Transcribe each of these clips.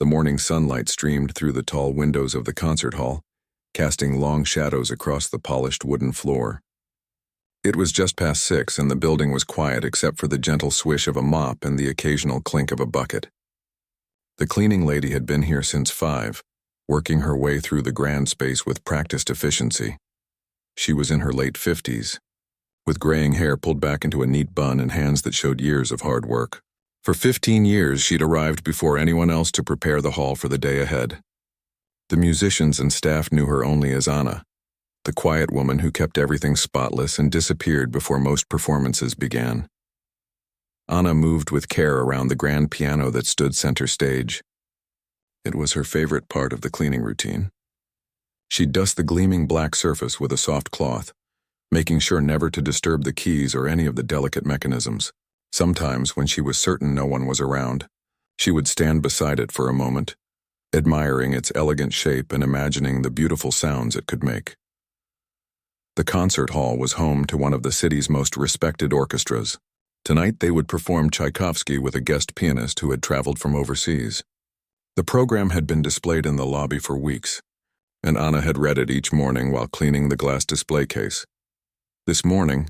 The morning sunlight streamed through the tall windows of the concert hall, casting long shadows across the polished wooden floor. It was just past 6 and the building was quiet except for the gentle swish of a mop and the occasional clink of a bucket. The cleaning lady had been here since 5, working her way through the grand space with practiced efficiency. She was in her late 50s, with graying hair pulled back into a neat bun and hands that showed years of hard work. For 15 years, she'd arrived before anyone else to prepare the hall for the day ahead. The musicians and staff knew her only as Anna, the quiet woman who kept everything spotless and disappeared before most performances began. Anna moved with care around the grand piano that stood center stage. It was her favorite part of the cleaning routine. She'd dust the gleaming black surface with a soft cloth, making sure never to disturb the keys or any of the delicate mechanisms. Sometimes, when she was certain no one was around, she would stand beside it for a moment, admiring its elegant shape and imagining the beautiful sounds it could make. The concert hall was home to one of the city's most respected orchestras. Tonight they would perform Tchaikovsky with a guest pianist who had traveled from overseas. The program had been displayed in the lobby for weeks, and Anna had read it each morning while cleaning the glass display case. This morning,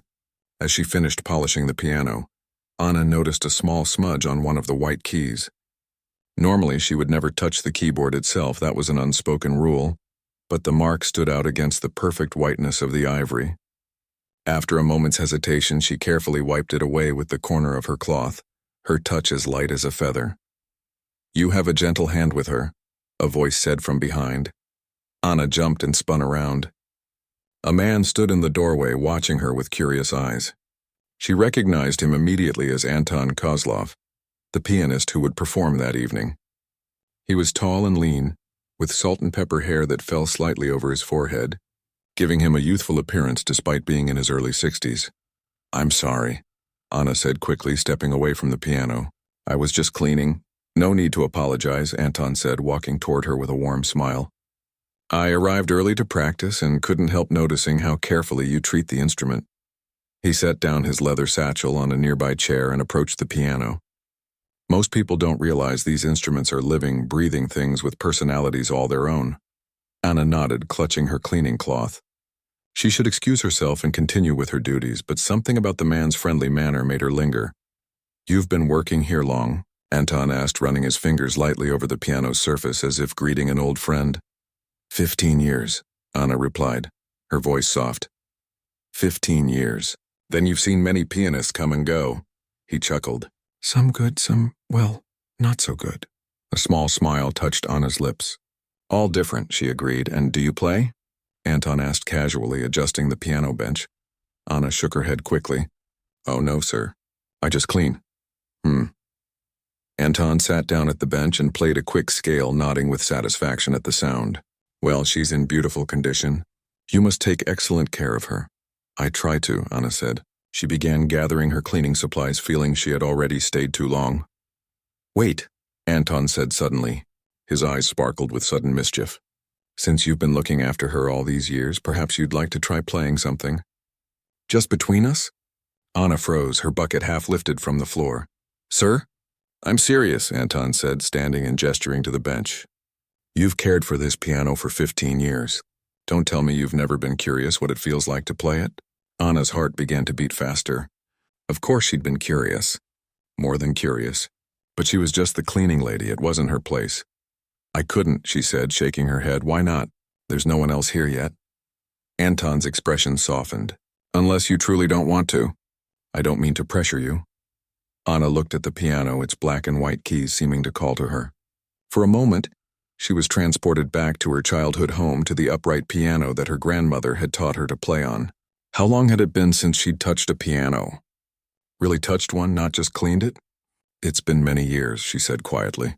as she finished polishing the piano, Anna noticed a small smudge on one of the white keys. Normally, she would never touch the keyboard itself, that was an unspoken rule, but the mark stood out against the perfect whiteness of the ivory. After a moment's hesitation, she carefully wiped it away with the corner of her cloth, her touch as light as a feather. "You have a gentle hand with her," a voice said from behind. Anna jumped and spun around. A man stood in the doorway watching her with curious eyes. She recognized him immediately as Anton Kozlov, the pianist who would perform that evening. He was tall and lean, with salt and pepper hair that fell slightly over his forehead, giving him a youthful appearance despite being in his early 60s. "I'm sorry," Anna said quickly, stepping away from the piano. "I was just cleaning." "No need to apologize," Anton said, walking toward her with a warm smile. "I arrived early to practice and couldn't help noticing how carefully you treat the instrument." He set down his leather satchel on a nearby chair and approached the piano. Most people don't realize these instruments are living, breathing things with personalities all their own. Anna nodded, clutching her cleaning cloth. She should excuse herself and continue with her duties, but something about the man's friendly manner made her linger. "You've been working here long?" Anton asked, running his fingers lightly over the piano's surface as if greeting an old friend. 15 years, Anna replied, her voice soft. 15 years. Then you've seen many pianists come and go. He chuckled. Some good, some, well, not so good. A small smile touched Anna's lips. All different, she agreed. And do you play? Anton asked casually, adjusting the piano bench. Anna shook her head quickly. Oh, no, sir. I just clean. Anton sat down at the bench and played a quick scale, nodding with satisfaction at the sound. Well, she's in beautiful condition. You must take excellent care of her. I try to, Anna said. She began gathering her cleaning supplies, feeling she had already stayed too long. Wait, Anton said suddenly. His eyes sparkled with sudden mischief. Since you've been looking after her all these years, perhaps you'd like to try playing something. Just between us? Anna froze, her bucket half lifted from the floor. Sir? I'm serious, Anton said, standing and gesturing to the bench. You've cared for this piano for 15 years. Don't tell me you've never been curious what it feels like to play it? Anna's heart began to beat faster. Of course she'd been curious. More than curious. But she was just the cleaning lady, it wasn't her place. I couldn't, she said, shaking her head. Why not? There's no one else here yet. Anton's expression softened. Unless you truly don't want to. I don't mean to pressure you. Anna looked at the piano, its black and white keys seeming to call to her. For a moment, she was transported back to her childhood home, to the upright piano that her grandmother had taught her to play on. How long had it been since she'd touched a piano? Really touched one, not just cleaned it? It's been many years, she said quietly.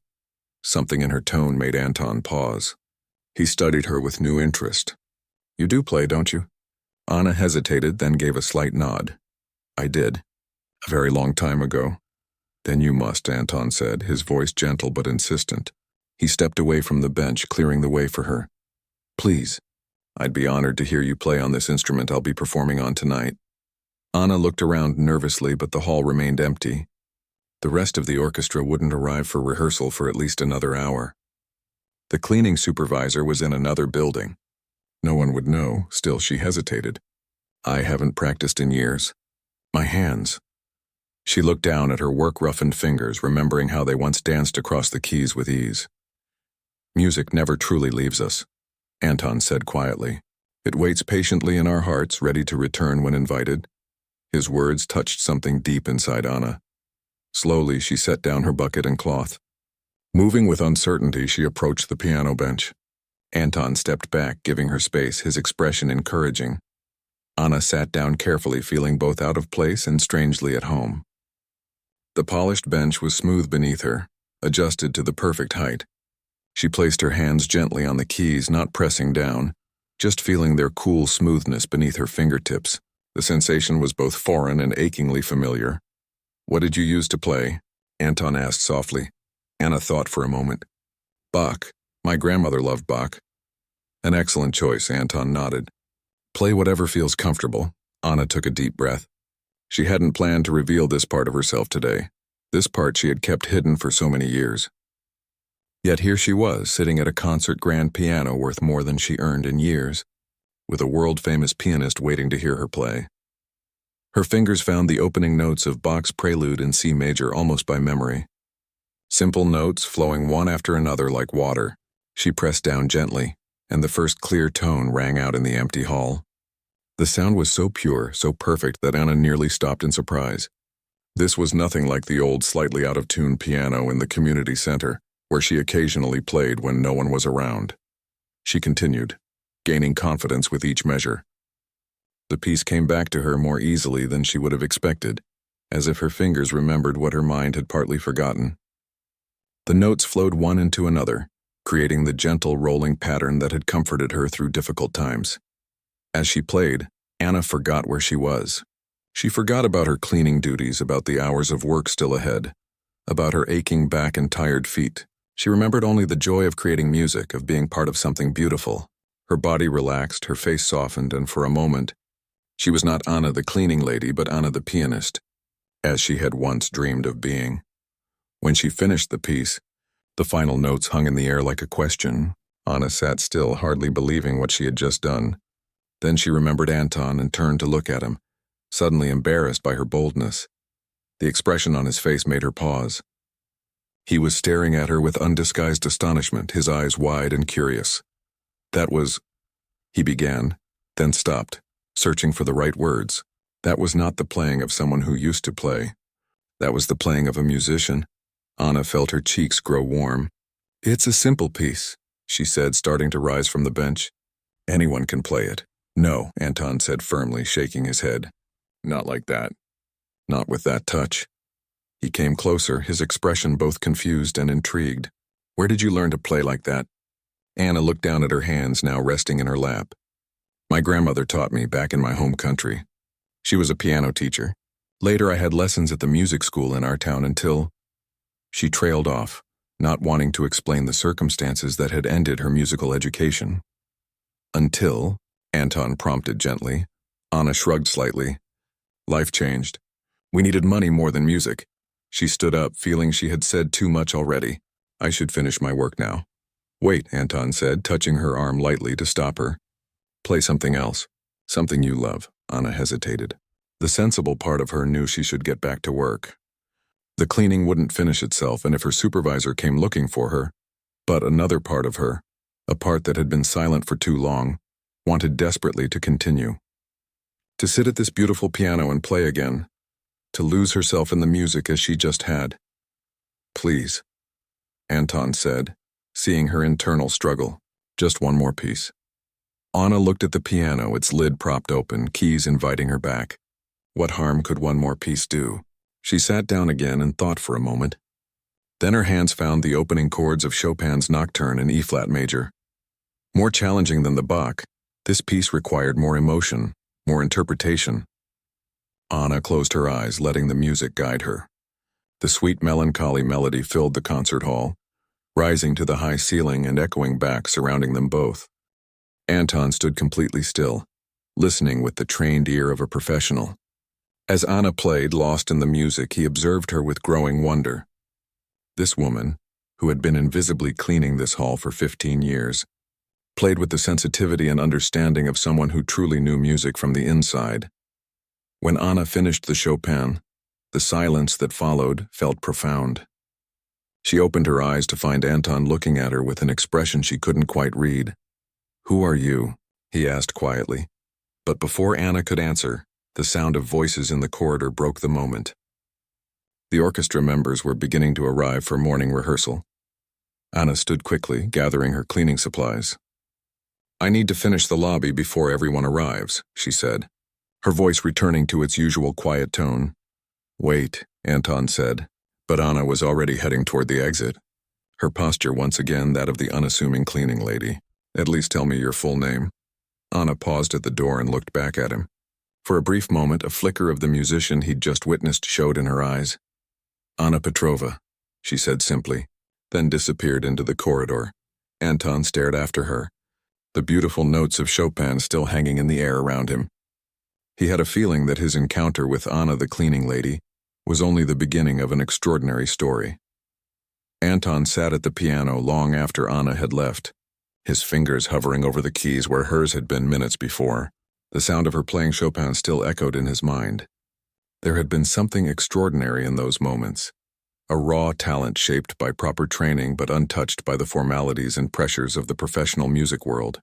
Something in her tone made Anton pause. He studied her with new interest. You do play, don't you? Anna hesitated, then gave a slight nod. I did. A very long time ago. Then you must, Anton said, his voice gentle but insistent. He stepped away from the bench, clearing the way for her. Please. I'd be honored to hear you play on this instrument I'll be performing on tonight. Anna looked around nervously, but the hall remained empty. The rest of the orchestra wouldn't arrive for rehearsal for at least another hour. The cleaning supervisor was in another building. No one would know, still she hesitated. I haven't practiced in years. My hands. She looked down at her work-roughened fingers, remembering how they once danced across the keys with ease. Music never truly leaves us, Anton said quietly. It waits patiently in our hearts, ready to return when invited. His words touched something deep inside Anna. Slowly, she set down her bucket and cloth. Moving with uncertainty, she approached the piano bench. Anton stepped back, giving her space, his expression encouraging. Anna sat down carefully, feeling both out of place and strangely at home. The polished bench was smooth beneath her, adjusted to the perfect height. She placed her hands gently on the keys, not pressing down, just feeling their cool smoothness beneath her fingertips. The sensation was both foreign and achingly familiar. What did you use to play? Anton asked softly. Anna thought for a moment. Bach. My grandmother loved Bach. An excellent choice, Anton nodded. Play whatever feels comfortable. Anna took a deep breath. She hadn't planned to reveal this part of herself today. This part she had kept hidden for so many years. Yet here she was, sitting at a concert grand piano worth more than she earned in years, with a world-famous pianist waiting to hear her play. Her fingers found the opening notes of Bach's Prelude in C major almost by memory. Simple notes flowing one after another like water. She pressed down gently, and the first clear tone rang out in the empty hall. The sound was so pure, so perfect that Anna nearly stopped in surprise. This was nothing like the old, slightly out-of-tune piano in the community center, where she occasionally played when no one was around. She continued, gaining confidence with each measure. The piece came back to her more easily than she would have expected, as if her fingers remembered what her mind had partly forgotten. The notes flowed one into another, creating the gentle rolling pattern that had comforted her through difficult times. As she played, Anna forgot where she was. She forgot about her cleaning duties, about the hours of work still ahead, about her aching back and tired feet. She remembered only the joy of creating music, of being part of something beautiful. Her body relaxed, her face softened, and for a moment, she was not Anna the cleaning lady, but Anna the pianist, as she had once dreamed of being. When she finished the piece, the final notes hung in the air like a question. Anna sat still, hardly believing what she had just done. Then she remembered Anton and turned to look at him, suddenly embarrassed by her boldness. The expression on his face made her pause. He was staring at her with undisguised astonishment, his eyes wide and curious. That was... He began, then stopped, searching for the right words. That was not the playing of someone who used to play. That was the playing of a musician. Anna felt her cheeks grow warm. It's a simple piece, she said, starting to rise from the bench. Anyone can play it. No, Anton said firmly, shaking his head. Not like that. Not with that touch. He came closer, his expression both confused and intrigued. Where did you learn to play like that? Anna looked down at her hands, now resting in her lap. My grandmother taught me back in my home country. She was a piano teacher. Later I had lessons at the music school in our town until... She trailed off, not wanting to explain the circumstances that had ended her musical education. Until, Anton prompted gently. Anna shrugged slightly. Life changed. We needed money more than music. She stood up, feeling she had said too much already. I should finish my work now. Wait, Anton said, touching her arm lightly to stop her. Play something else. Something you love. Anna hesitated. The sensible part of her knew she should get back to work. The cleaning wouldn't finish itself, and if her supervisor came looking for her, but another part of her, a part that had been silent for too long, wanted desperately to continue. To sit at this beautiful piano and play again, to lose herself in the music as she just had. Please, Anton said, seeing her internal struggle. Just one more piece. Anna looked at the piano, its lid propped open, keys inviting her back. What harm could one more piece do? She sat down again and thought for a moment. Then her hands found the opening chords of Chopin's Nocturne in E-flat major. More challenging than the Bach, this piece required more emotion, more interpretation. Anna closed her eyes, letting the music guide her. The sweet melancholy melody filled the concert hall, rising to the high ceiling and echoing back, surrounding them both. Anton stood completely still, listening with the trained ear of a professional. As Anna played, lost in the music, he observed her with growing wonder. This woman, who had been invisibly cleaning this hall for 15 years, played with the sensitivity and understanding of someone who truly knew music from the inside. When Anna finished the Chopin, the silence that followed felt profound. She opened her eyes to find Anton looking at her with an expression she couldn't quite read. "Who are you?" he asked quietly. But before Anna could answer, the sound of voices in the corridor broke the moment. The orchestra members were beginning to arrive for morning rehearsal. Anna stood quickly, gathering her cleaning supplies. "I need to finish the lobby before everyone arrives," she said, her voice returning to its usual quiet tone. "Wait," Anton said, but Anna was already heading toward the exit, her posture once again that of the unassuming cleaning lady. "At least tell me your full name." Anna paused at the door and looked back at him. For a brief moment, a flicker of the musician he'd just witnessed showed in her eyes. "Anna Petrova," she said simply, then disappeared into the corridor. Anton stared after her, the beautiful notes of Chopin still hanging in the air around him. He had a feeling that his encounter with Anna the cleaning lady was only the beginning of an extraordinary story. Anton sat at the piano long after Anna had left, his fingers hovering over the keys where hers had been minutes before. The sound of her playing Chopin still echoed in his mind. There had been something extraordinary in those moments, a raw talent shaped by proper training but untouched by the formalities and pressures of the professional music world.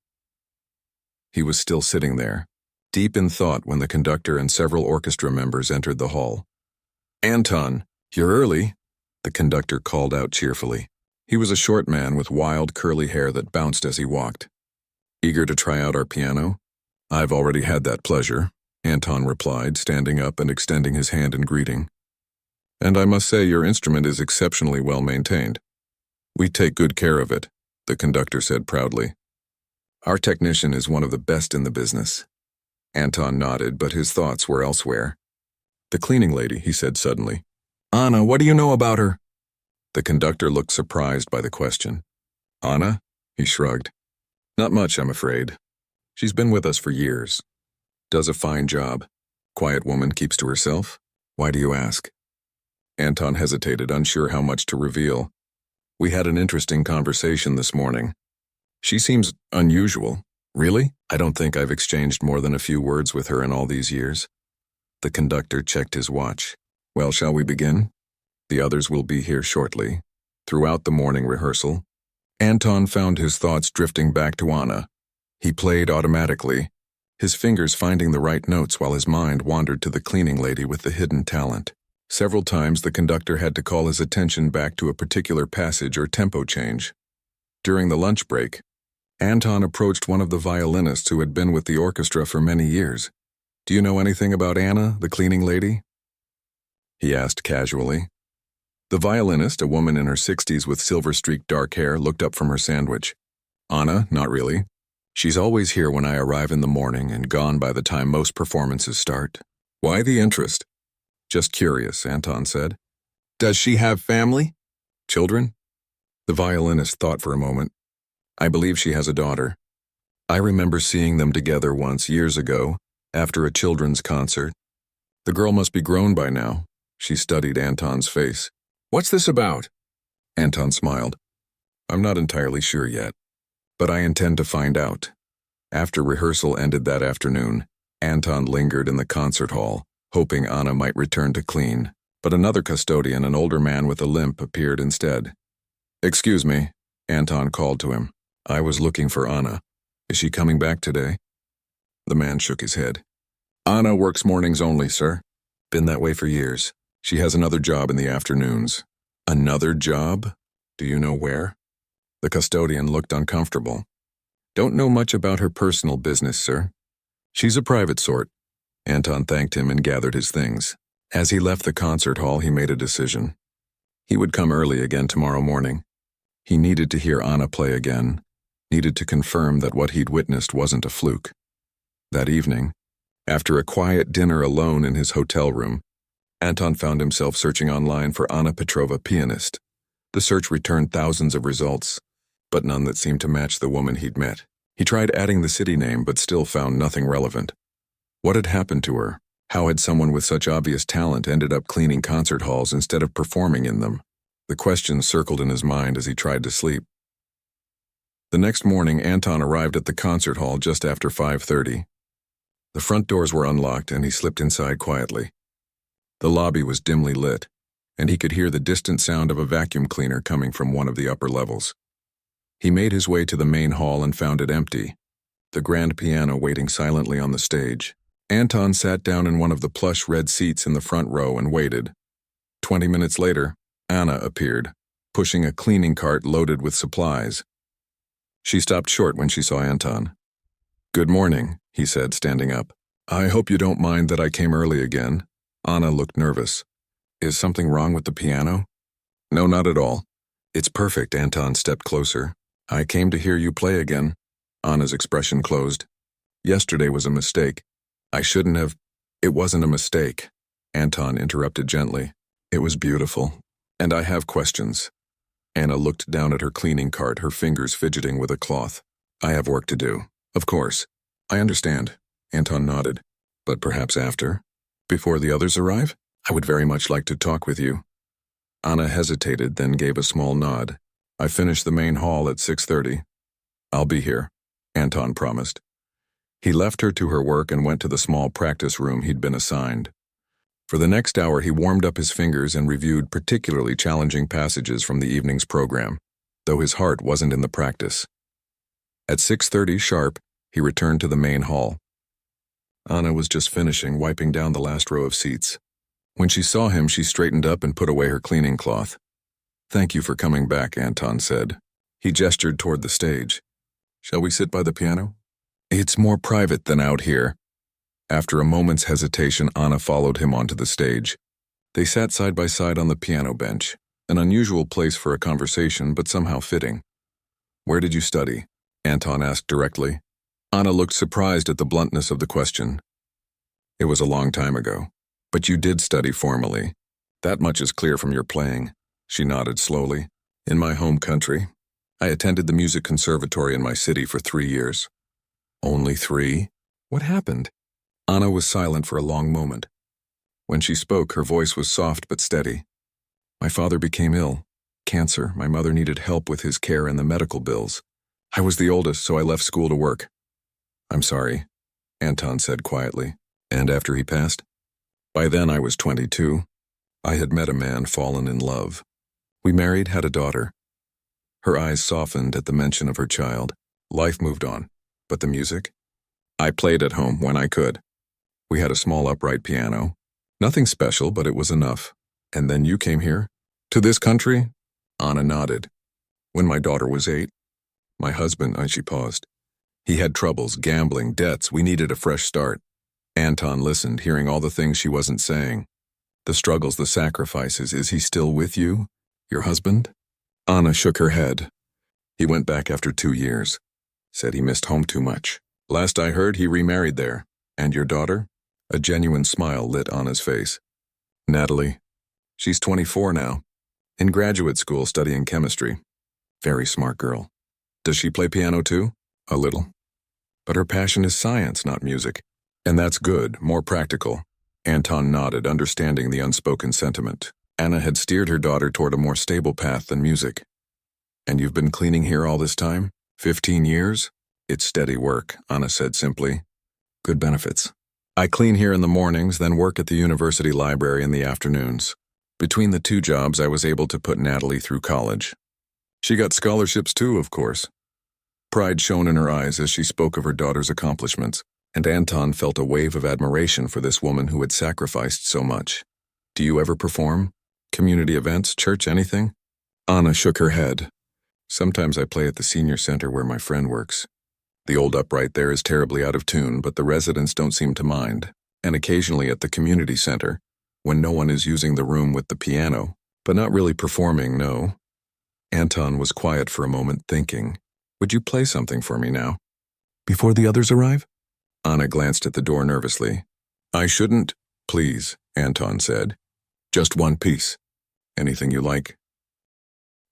He was still sitting there, deep in thought when the conductor and several orchestra members entered the hall. "Anton, you're early," the conductor called out cheerfully. He was a short man with wild curly hair that bounced as he walked. "Eager to try out our piano?" "I've already had that pleasure," Anton replied, standing up and extending his hand in greeting. "And I must say your instrument is exceptionally well maintained." "We take good care of it," the conductor said proudly. "Our technician is one of the best in the business." Anton nodded, but his thoughts were elsewhere. "The cleaning lady," he said suddenly. "Anna, what do you know about her?" The conductor looked surprised by the question. "Anna?" he shrugged. "Not much, I'm afraid. She's been with us for years. Does a fine job. Quiet woman, keeps to herself. Why do you ask?" Anton hesitated, unsure how much to reveal. "We had an interesting conversation this morning. She seems unusual." "Really? I don't think I've exchanged more than a few words with her in all these years." The conductor checked his watch. "Well, shall we begin? The others will be here shortly." Throughout the morning rehearsal, Anton found his thoughts drifting back to Anna. He played automatically, his fingers finding the right notes while his mind wandered to the cleaning lady with the hidden talent. Several times the conductor had to call his attention back to a particular passage or tempo change. During the lunch break, Anton approached one of the violinists who had been with the orchestra for many years. "Do you know anything about Anna, the cleaning lady?" he asked casually. The violinist, a woman in her 60s with silver-streaked dark hair, looked up from her sandwich. "Anna, not really. She's always here when I arrive in the morning and gone by the time most performances start." "Why the interest?" "Just curious," Anton said. "Does she have family? Children?" The violinist thought for a moment. "I believe she has a daughter. I remember seeing them together once years ago, after a children's concert. The girl must be grown by now." She studied Anton's face. "What's this about?" Anton smiled. "I'm not entirely sure yet, but I intend to find out." After rehearsal ended that afternoon, Anton lingered in the concert hall, hoping Anna might return to clean, but another custodian, an older man with a limp, appeared instead. "Excuse me," Anton called to him. "I was looking for Anna. Is she coming back today?" The man shook his head. "Anna works mornings only, sir. Been that way for years. She has another job in the afternoons." "Another job? Do you know where?" The custodian looked uncomfortable. "Don't know much about her personal business, sir. She's a private sort." Anton thanked him and gathered his things. As he left the concert hall, he made a decision. He would come early again tomorrow morning. He needed to hear Anna play again, needed to confirm that what he'd witnessed wasn't a fluke. That evening, after a quiet dinner alone in his hotel room, Anton found himself searching online for Anna Petrova, pianist. The search returned thousands of results, but none that seemed to match the woman he'd met. He tried adding the city name, but still found nothing relevant. What had happened to her? How had someone with such obvious talent ended up cleaning concert halls instead of performing in them? The question circled in his mind as he tried to sleep. The next morning, Anton arrived at the concert hall just after 5:30. The front doors were unlocked and he slipped inside quietly. The lobby was dimly lit, and he could hear the distant sound of a vacuum cleaner coming from one of the upper levels. He made his way to the main hall and found it empty, the grand piano waiting silently on the stage. Anton sat down in one of the plush red seats in the front row and waited. 20 minutes later, Anna appeared, pushing a cleaning cart loaded with supplies. She stopped short when she saw Anton. "Good morning," he said, standing up. "I hope you don't mind that I came early again." Anna looked nervous. "Is something wrong with the piano?" "No, not at all. It's perfect." Anton stepped closer. "I came to hear you play again." Anna's expression closed. "Yesterday was a mistake. I shouldn't have—" "It wasn't a mistake," Anton interrupted gently. "It was beautiful. And I have questions." Anna looked down at her cleaning cart, her fingers fidgeting with a cloth. "I have work to do." "Of course. I understand." Anton nodded. "But perhaps after? Before the others arrive? I would very much like to talk with you." Anna hesitated, then gave a small nod. "I finish the main hall at 6:30. "I'll be here," Anton promised. He left her to her work and went to the small practice room he'd been assigned. For the next hour, he warmed up his fingers and reviewed particularly challenging passages from the evening's program, though his heart wasn't in the practice. At 6:30 sharp, he returned to the main hall. Anna was just finishing, wiping down the last row of seats. When she saw him, she straightened up and put away her cleaning cloth. "Thank you for coming back," Anton said. He gestured toward the stage. "Shall we sit by the piano?" "It's more private than out here." After a moment's hesitation, Anna followed him onto the stage. They sat side by side on the piano bench, an unusual place for a conversation, but somehow fitting. "Where did you study?" Anton asked directly. Anna looked surprised at the bluntness of the question. "It was a long time ago. But you did study formally. That much is clear from your playing." She nodded slowly. "In my home country. I attended the music conservatory in my city for 3 years." "Only 3? What happened?" Anna was silent for a long moment. When she spoke, her voice was soft but steady. "My father became ill. Cancer. My mother needed help with his care and the medical bills. I was the oldest, so I left school to work." "I'm sorry," Anton said quietly. "And after he passed?" "By then I was 22. I had met a man, fallen in love. We married, had a daughter." Her eyes softened at the mention of her child. "Life moved on. But the music?" "I played at home when I could. We had a small upright piano. Nothing special, but it was enough. And then you came here? To this country?" Anna nodded. "When my daughter was 8. My husband," she paused. "He had troubles, gambling, debts. We needed a fresh start." Anton listened, hearing all the things she wasn't saying. "The struggles, the sacrifices. Is he still with you? Your husband?" Anna shook her head. "He went back after 2 years. Said he missed home too much. Last I heard, he remarried there. And your daughter?" A genuine smile lit Anna's face. "Natalie. She's 24 now. In graduate school studying chemistry. Very smart girl. Does she play piano too?" "A little. But her passion is science, not music." "And that's good, more practical." Anton nodded, understanding the unspoken sentiment. Anna had steered her daughter toward a more stable path than music. "And you've been cleaning here all this time? 15 years? "It's steady work," Anna said simply. "Good benefits. I clean here in the mornings, then work at the university library in the afternoons. Between the 2 jobs, I was able to put Natalie through college. She got scholarships too, of course." Pride shone in her eyes as she spoke of her daughter's accomplishments, and Anton felt a wave of admiration for this woman who had sacrificed so much. "Do you ever perform? Community events, church, anything?" Anna shook her head. "Sometimes I play at the senior center where my friend works. The old upright there is terribly out of tune, but the residents don't seem to mind. And occasionally at the community center, when no one is using the room with the piano, but not really performing, no." Anton was quiet for a moment, thinking. "Would you play something for me now?" "Before the others arrive?" Anna glanced at the door nervously. "I shouldn't—" "Please," Anton said. "Just one piece. Anything you like."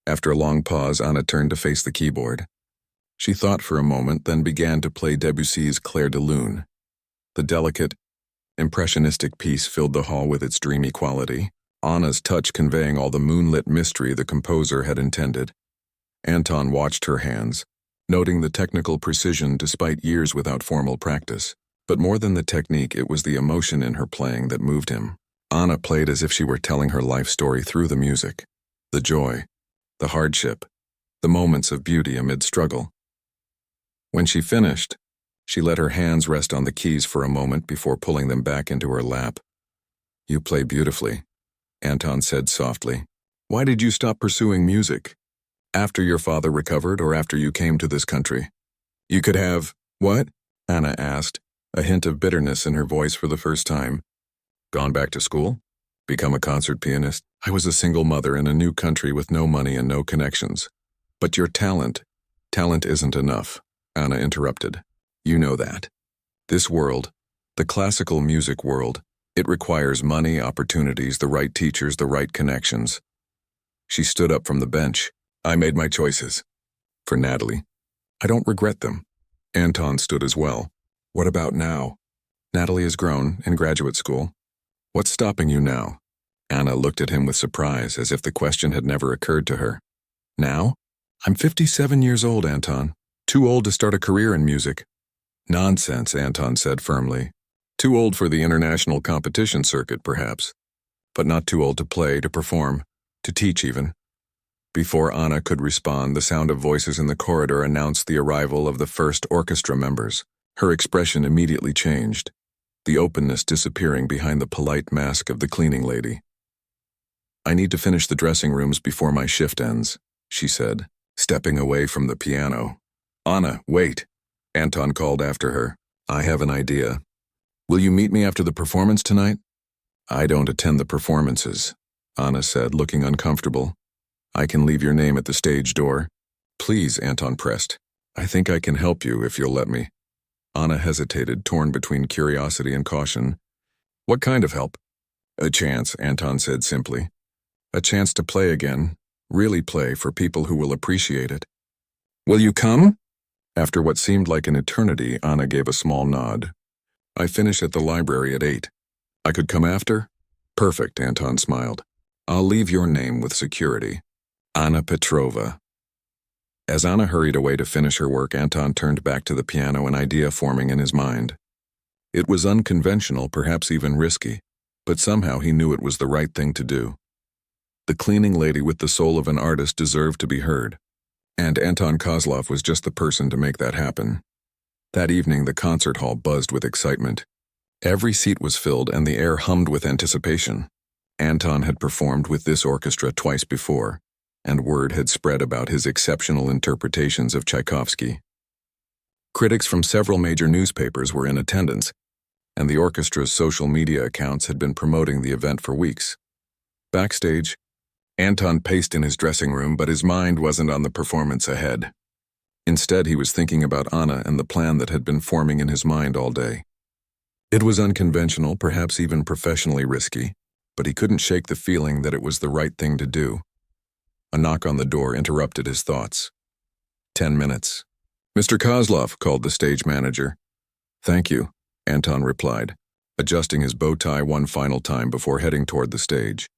After a long pause, Anna turned to face the keyboard. She thought for a moment, then began to play Debussy's Clair de Lune. The delicate, impressionistic piece filled the hall with its dreamy quality, Anna's touch conveying all the moonlit mystery the composer had intended. Anton watched her hands, noting the technical precision despite years without formal practice. But more than the technique, it was the emotion in her playing that moved him. Anna played as if she were telling her life story through the music. The joy, the hardship, the moments of beauty amid struggle. When she finished, she let her hands rest on the keys for a moment before pulling them back into her lap. "You play beautifully," Anton said softly. "Why did you stop pursuing music? After your father recovered or after you came to this country?" "You could have—" "What?" Anna asked, a hint of bitterness in her voice for the first time. "Gone back to school? Become a concert pianist? I was a single mother in a new country with no money and no connections. But your talent isn't enough," Anna interrupted. "You know that. This world, the classical music world, it requires money, opportunities, the right teachers, the right connections." She stood up from the bench. "I made my choices. For Natalie. I don't regret them." Anton stood as well. "What about now? Natalie is grown, in graduate school. What's stopping you now?" Anna looked at him with surprise, as if the question had never occurred to her. "Now? I'm 57 years old, Anton. Too old to start a career in music." "Nonsense," Anton said firmly. "Too old for the international competition circuit, perhaps. But not too old to play, to perform, to teach even." Before Anna could respond, the sound of voices in the corridor announced the arrival of the first orchestra members. Her expression immediately changed, the openness disappearing behind the polite mask of the cleaning lady. "I need to finish the dressing rooms before my shift ends," she said, stepping away from the piano. "Anna, wait," Anton called after her. "I have an idea. Will you meet me after the performance tonight?" "I don't attend the performances," Anna said, looking uncomfortable. "I can leave your name at the stage door." "Please," Anton pressed. "I think I can help you if you'll let me." Anna hesitated, torn between curiosity and caution. "What kind of help?" "A chance," Anton said simply. "A chance to play again, really play for people who will appreciate it." "Will you come?" After what seemed like an eternity, Anna gave a small nod. "I finish at the library at 8. I could come after?" "Perfect," Anton smiled. "I'll leave your name with security. Anna Petrova." As Anna hurried away to finish her work, Anton turned back to the piano, an idea forming in his mind. It was unconventional, perhaps even risky, but somehow he knew it was the right thing to do. The cleaning lady with the soul of an artist deserved to be heard, and Anton Kozlov was just the person to make that happen. That evening, the concert hall buzzed with excitement. Every seat was filled and the air hummed with anticipation. Anton had performed with this orchestra twice before, and word had spread about his exceptional interpretations of Tchaikovsky. Critics from several major newspapers were in attendance, and the orchestra's social media accounts had been promoting the event for weeks. Backstage, Anton paced in his dressing room, but his mind wasn't on the performance ahead. Instead, he was thinking about Anna and the plan that had been forming in his mind all day. It was unconventional, perhaps even professionally risky, but he couldn't shake the feeling that it was the right thing to do. A knock on the door interrupted his thoughts. 10 minutes. "Mr. Kozlov," called the stage manager. "Thank you," Anton replied, adjusting his bow tie one final time before heading toward the stage.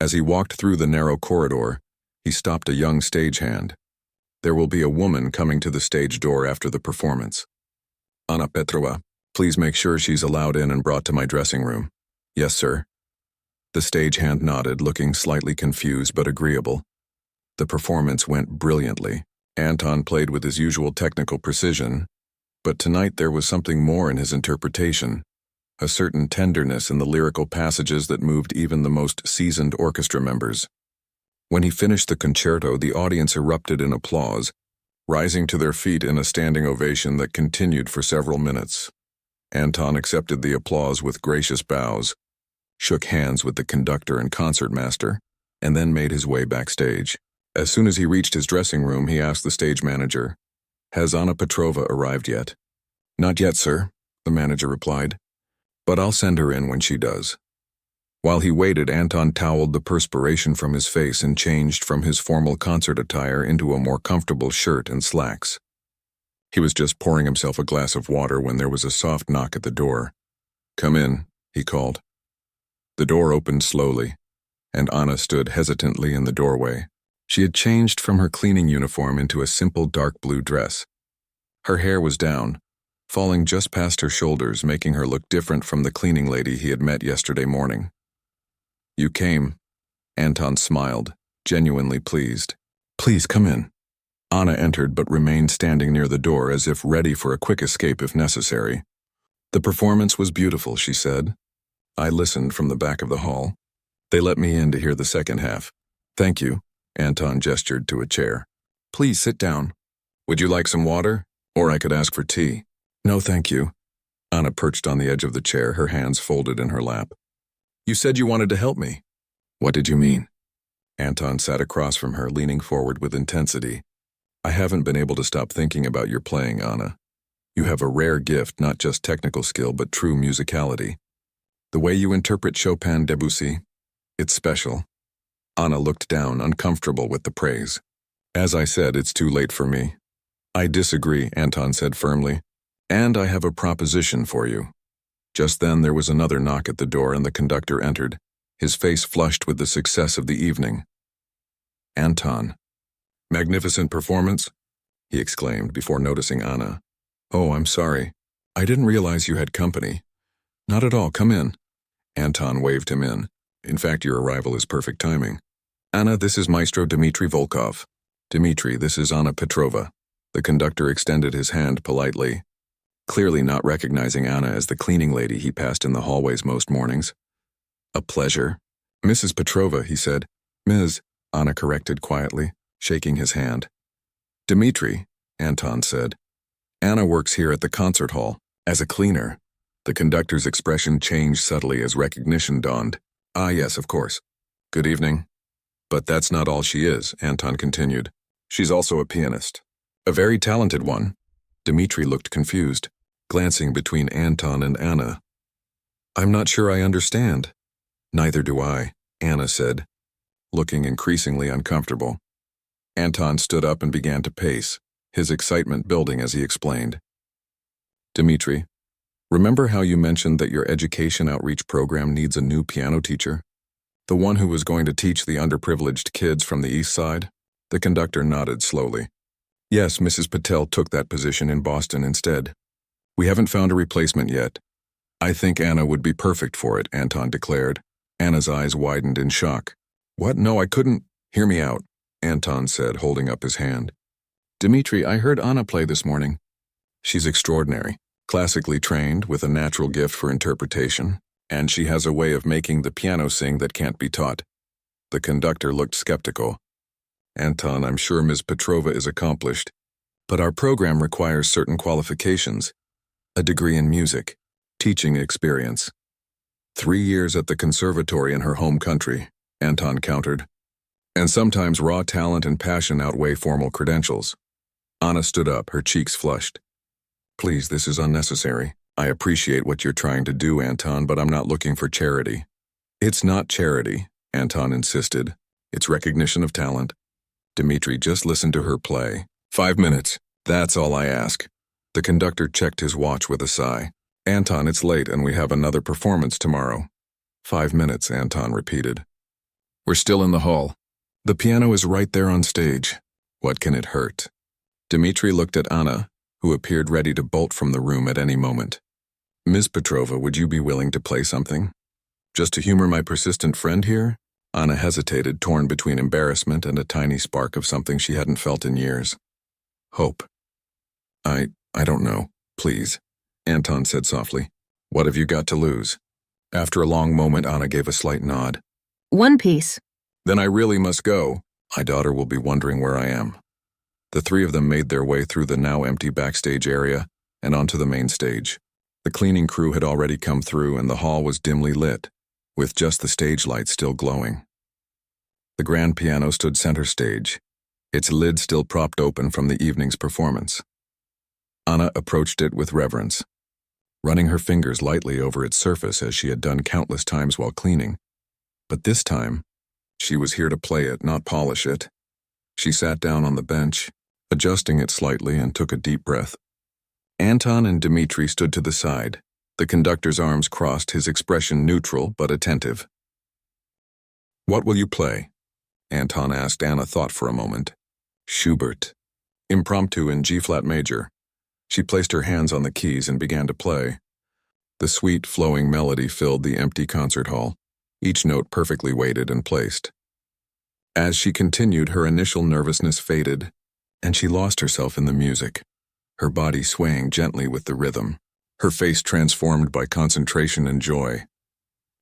As he walked through the narrow corridor, he stopped a young stagehand. "There will be a woman coming to the stage door after the performance. Anna Petrova, please make sure she's allowed in and brought to my dressing room." "Yes, sir." The stagehand nodded, looking slightly confused but agreeable. The performance went brilliantly. Anton played with his usual technical precision, but tonight there was something more in his interpretation, a certain tenderness in the lyrical passages that moved even the most seasoned orchestra members. When he finished the concerto, the audience erupted in applause, rising to their feet in a standing ovation that continued for several minutes. Anton accepted the applause with gracious bows, shook hands with the conductor and concertmaster, and then made his way backstage. As soon as he reached his dressing room, he asked the stage manager, "Has Anna Petrova arrived yet?" "Not yet, sir," the manager replied, "but I'll send her in when she does." While he waited, Anton toweled the perspiration from his face and changed from his formal concert attire into a more comfortable shirt and slacks. He was just pouring himself a glass of water when there was a soft knock at the door. "Come in," he called. The door opened slowly, and Anna stood hesitantly in the doorway. She had changed from her cleaning uniform into a simple dark blue dress. Her hair was down, falling just past her shoulders, making her look different from the cleaning lady he had met yesterday morning. "You came," Anton smiled, genuinely pleased. "Please come in." Anna entered but remained standing near the door as if ready for a quick escape if necessary. "The performance was beautiful," she said. "I listened from the back of the hall. They let me in to hear the second half." "Thank you," Anton gestured to a chair. "Please sit down. Would you like some water? Or I could ask for tea." "No, thank you." Anna perched on the edge of the chair, her hands folded in her lap. "You said you wanted to help me." "What did you mean?" Anton sat across from her, leaning forward with intensity. "I haven't been able to stop thinking about your playing, Anna. You have a rare gift, not just technical skill, but true musicality. The way you interpret Chopin, Debussy, it's special." Anna looked down, uncomfortable with the praise. "As I said, it's too late for me." "I disagree," Anton said firmly. "And I have a proposition for you." Just then there was another knock at the door and the conductor entered, his face flushed with the success of the evening. "Anton." "Magnificent performance?" he exclaimed before noticing Anna. "Oh, I'm sorry. I didn't realize you had company." "Not at all, come in." Anton waved him in. "In fact, your arrival is perfect timing. Anna, this is Maestro Dmitry Volkov. Dmitry, this is Anna Petrova." The conductor extended his hand politely, clearly not recognizing Anna as the cleaning lady he passed in the hallways most mornings. "A pleasure." "Mrs. Petrova," he said. "Ms." Anna corrected quietly, shaking his hand. "Dmitry," Anton said. "Anna works here at the concert hall, as a cleaner." The conductor's expression changed subtly as recognition dawned. "Ah, yes, of course. Good evening." "But that's not all she is," Anton continued. "She's also a pianist. A very talented one." Dmitry looked confused, glancing between Anton and Anna. "I'm not sure I understand." "Neither do I," Anna said, looking increasingly uncomfortable. Anton stood up and began to pace, his excitement building as he explained. "Dmitry, remember how you mentioned that your education outreach program needs a new piano teacher? The one who was going to teach the underprivileged kids from the East Side?" The conductor nodded slowly. "Yes, Mrs. Patel took that position in Boston instead. We haven't found a replacement yet. I think Anna would be perfect for it," Anton declared. Anna's eyes widened in shock. "What? No, I couldn't." "Hear me out," Anton said, holding up his hand. "Dmitry, I heard Anna play this morning. She's extraordinary, classically trained with a natural gift for interpretation, and she has a way of making the piano sing that can't be taught." The conductor looked skeptical. "Anton, I'm sure Ms. Petrova is accomplished, but our program requires certain qualifications. A degree in music, teaching experience. 3 years at the conservatory in her home country," Anton countered. "And sometimes raw talent and passion outweigh formal credentials." Anna stood up, her cheeks flushed. "Please, this is unnecessary. I appreciate what you're trying to do, Anton, but I'm not looking for charity." "It's not charity," Anton insisted. "It's recognition of talent. Dmitry, just listen to her play. 5 minutes. That's all I ask." The conductor checked his watch with a sigh. "Anton, it's late and we have another performance tomorrow." 5 minutes, Anton repeated. "We're still in the hall. The piano is right there on stage. What can it hurt?" Dmitry looked at Anna, who appeared ready to bolt from the room at any moment. "Ms. Petrova, would you be willing to play something? Just to humor my persistent friend here?" Anna hesitated, torn between embarrassment and a tiny spark of something she hadn't felt in years. "Hope." I don't know. Please," Anton said softly. "What have you got to lose?" After a long moment, Anna gave a slight nod. "One piece." "Then I really must go. My daughter will be wondering where I am." The three of them made their way through the now empty backstage area and onto the main stage. The cleaning crew had already come through and the hall was dimly lit, with just the stage lights still glowing. The grand piano stood center stage, its lid still propped open from the evening's performance. Anna approached it with reverence, running her fingers lightly over its surface as she had done countless times while cleaning. But this time, she was here to play it, not polish it. She sat down on the bench, adjusting it slightly, and took a deep breath. Anton and Dmitry stood to the side, The conductor's arms crossed, his expression neutral but attentive. "What will you play?" Anton asked. Anna thought for a moment. "Schubert. Impromptu in G-flat major." She placed her hands on the keys and began to play. The sweet, flowing melody filled the empty concert hall, each note perfectly weighted and placed. As she continued, her initial nervousness faded, and she lost herself in the music, her body swaying gently with the rhythm, her face transformed by concentration and joy.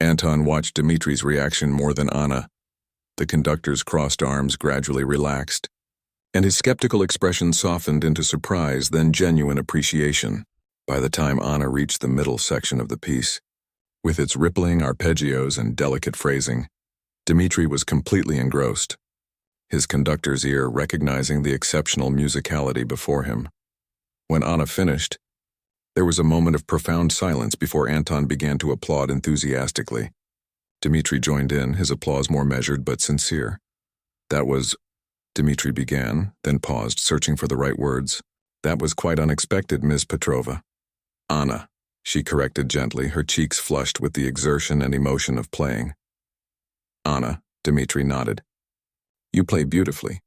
Anton watched Dimitri's reaction more than Anna. The conductor's crossed arms gradually relaxed, and his skeptical expression softened into surprise, then genuine appreciation. By the time Anna reached the middle section of the piece, with its rippling arpeggios and delicate phrasing, Dimitri was completely engrossed, his conductor's ear recognizing the exceptional musicality before him. When Anna finished, there was a moment of profound silence before Anton began to applaud enthusiastically. Dimitri joined in, his applause more measured but sincere. "That was," Dimitri began, then paused, searching for the right words. "That was quite unexpected, Ms. Petrova." "Anna," she corrected gently, her cheeks flushed with the exertion and emotion of playing. "Anna," Dimitri nodded. "You play beautifully.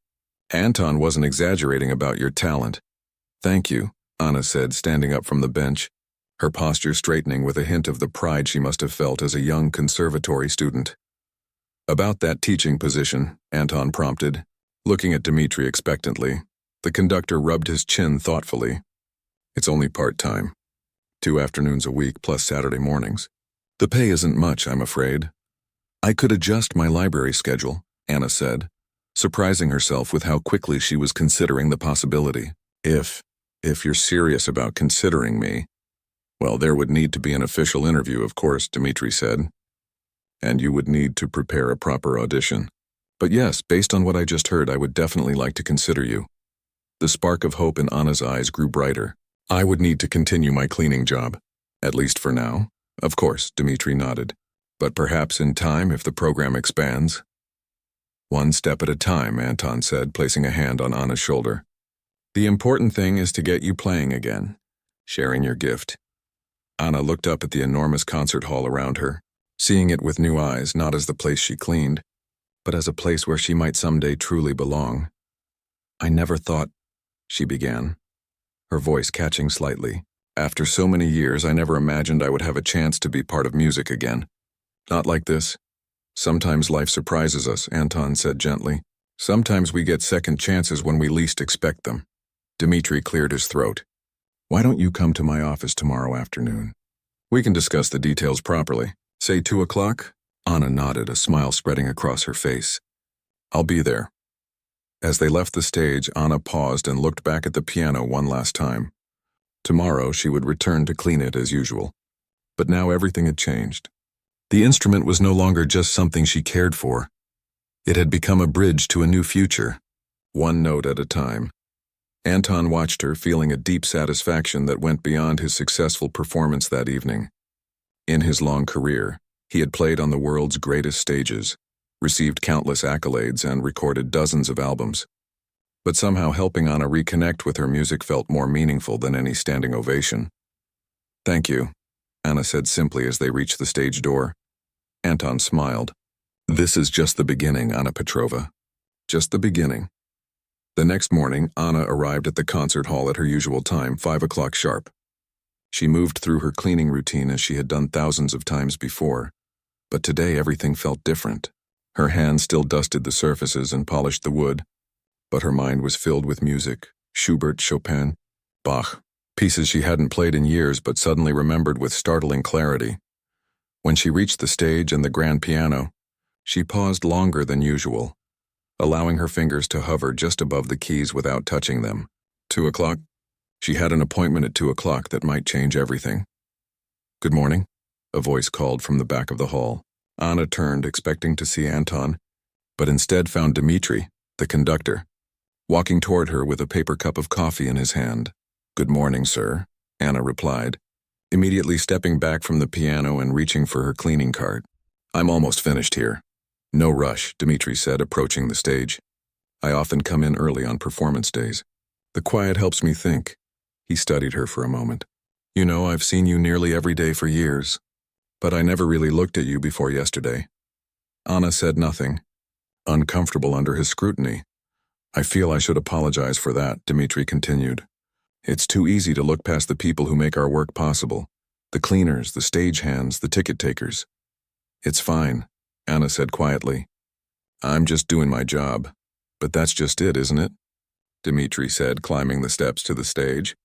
Anton wasn't exaggerating about your talent." "Thank you," Anna said, standing up from the bench, her posture straightening with a hint of the pride she must have felt as a young conservatory student. "About that teaching position," Anton prompted, looking at Dimitri expectantly. The conductor rubbed his chin thoughtfully. "It's only part-time. 2 afternoons a week plus Saturday mornings. The pay isn't much, I'm afraid." "I could adjust my library schedule," Anna said, surprising herself with how quickly she was considering the possibility. If you're serious about considering me, well, there would need to be an official interview, of course," Dimitri said. "And you would need to prepare a proper audition. But yes, based on what I just heard, I would definitely like to consider you." The spark of hope in Anna's eyes grew brighter. "I would need to continue my cleaning job, at least for now." "Of course," Dimitri nodded. "But perhaps in time, if the program expands." "One step at a time," Anton said, placing a hand on Anna's shoulder. "The important thing is to get you playing again, sharing your gift." Anna looked up at the enormous concert hall around her, seeing it with new eyes, not as the place she cleaned, but as a place where she might someday truly belong. "I never thought," she began, her voice catching slightly. "After so many years, I never imagined I would have a chance to be part of music again. Not like this. Sometimes life surprises us," Anton said gently. "Sometimes we get second chances when we least expect them." Dimitri cleared his throat. "Why don't you come to my office tomorrow afternoon? We can discuss the details properly. Say 2 o'clock? Anna nodded, a smile spreading across her face. "I'll be there." As they left the stage, Anna paused and looked back at the piano one last time. Tomorrow she would return to clean it as usual. But now everything had changed. The instrument was no longer just something she cared for. It had become a bridge to a new future, one note at a time. Anton watched her, feeling a deep satisfaction that went beyond his successful performance that evening. In his long career, he had played on the world's greatest stages, received countless accolades, and recorded dozens of albums. But somehow helping Anna reconnect with her music felt more meaningful than any standing ovation. "Thank you," Anna said simply as they reached the stage door. Anton smiled. "This is just the beginning, Anna Petrova. Just the beginning." The next morning, Anna arrived at the concert hall at her usual time, 5 o'clock sharp. She moved through her cleaning routine as she had done thousands of times before, but today everything felt different. Her hands still dusted the surfaces and polished the wood, but her mind was filled with music, Schubert, Chopin, Bach, pieces she hadn't played in years but suddenly remembered with startling clarity. When she reached the stage and the grand piano, she paused longer than usual, allowing her fingers to hover just above the keys without touching them. 2 o'clock? She had an appointment at 2 o'clock that might change everything. "Good morning," a voice called from the back of the hall. Anna turned, expecting to see Anton, but instead found Dimitri, the conductor, walking toward her with a paper cup of coffee in his hand. "Good morning, sir," Anna replied, immediately stepping back from the piano and reaching for her cleaning cart. "I'm almost finished here." "No rush," Dimitri said, approaching the stage. "I often come in early on performance days. The quiet helps me think." He studied her for a moment. You know, I've seen you nearly every day for years, but I never really looked at you before yesterday. Anna said nothing, uncomfortable under his scrutiny. I feel I should apologize for that, Dmitri continued. It's too easy to look past the people who make our work possible. The cleaners, the stagehands, the ticket takers. It's fine, Anna said quietly. I'm just doing my job. But that's just it, isn't it? Dmitri said, climbing the steps to the stage.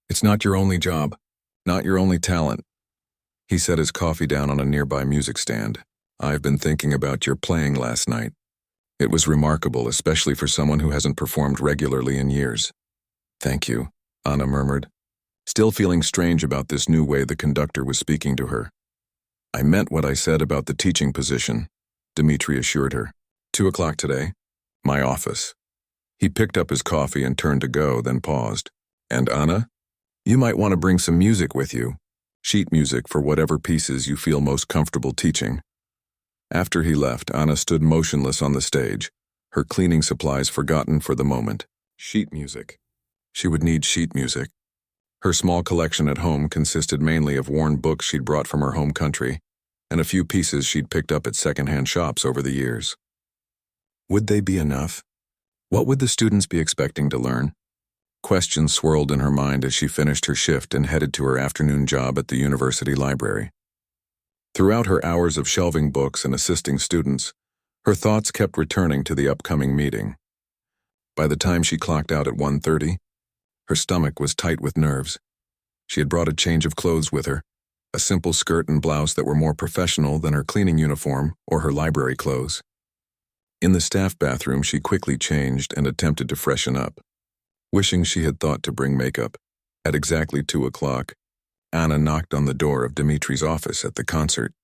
It's not your only job, not your only talent. He set his coffee down on a nearby music stand. I've been thinking about your playing last night. It was remarkable, especially for someone who hasn't performed regularly in years. Thank you, Anna murmured, still feeling strange about this new way the conductor was speaking to her. I meant what I said about the teaching position, Dmitri assured her. 2:00 today. My office. He picked up his coffee and turned to go, then paused. And Anna? You might want to bring some music with you. Sheet music for whatever pieces you feel most comfortable teaching. After he left, Anna stood motionless on the stage, her cleaning supplies forgotten for the moment. Sheet music. She would need sheet music. Her small collection at home consisted mainly of worn books she'd brought from her home country, and a few pieces she'd picked up at second-hand shops over the years. Would they be enough? What would the students be expecting to learn? Questions swirled in her mind as she finished her shift and headed to her afternoon job at the university library. Throughout her hours of shelving books and assisting students, her thoughts kept returning to the upcoming meeting. By the time she clocked out at 1:30, her stomach was tight with nerves. She had brought a change of clothes with her, a simple skirt and blouse that were more professional than her cleaning uniform or her library clothes. In the staff bathroom, she quickly changed and attempted to freshen up. Wishing she had thought to bring makeup, at exactly 2:00, Anna knocked on the door of Dmitri's office at the concert.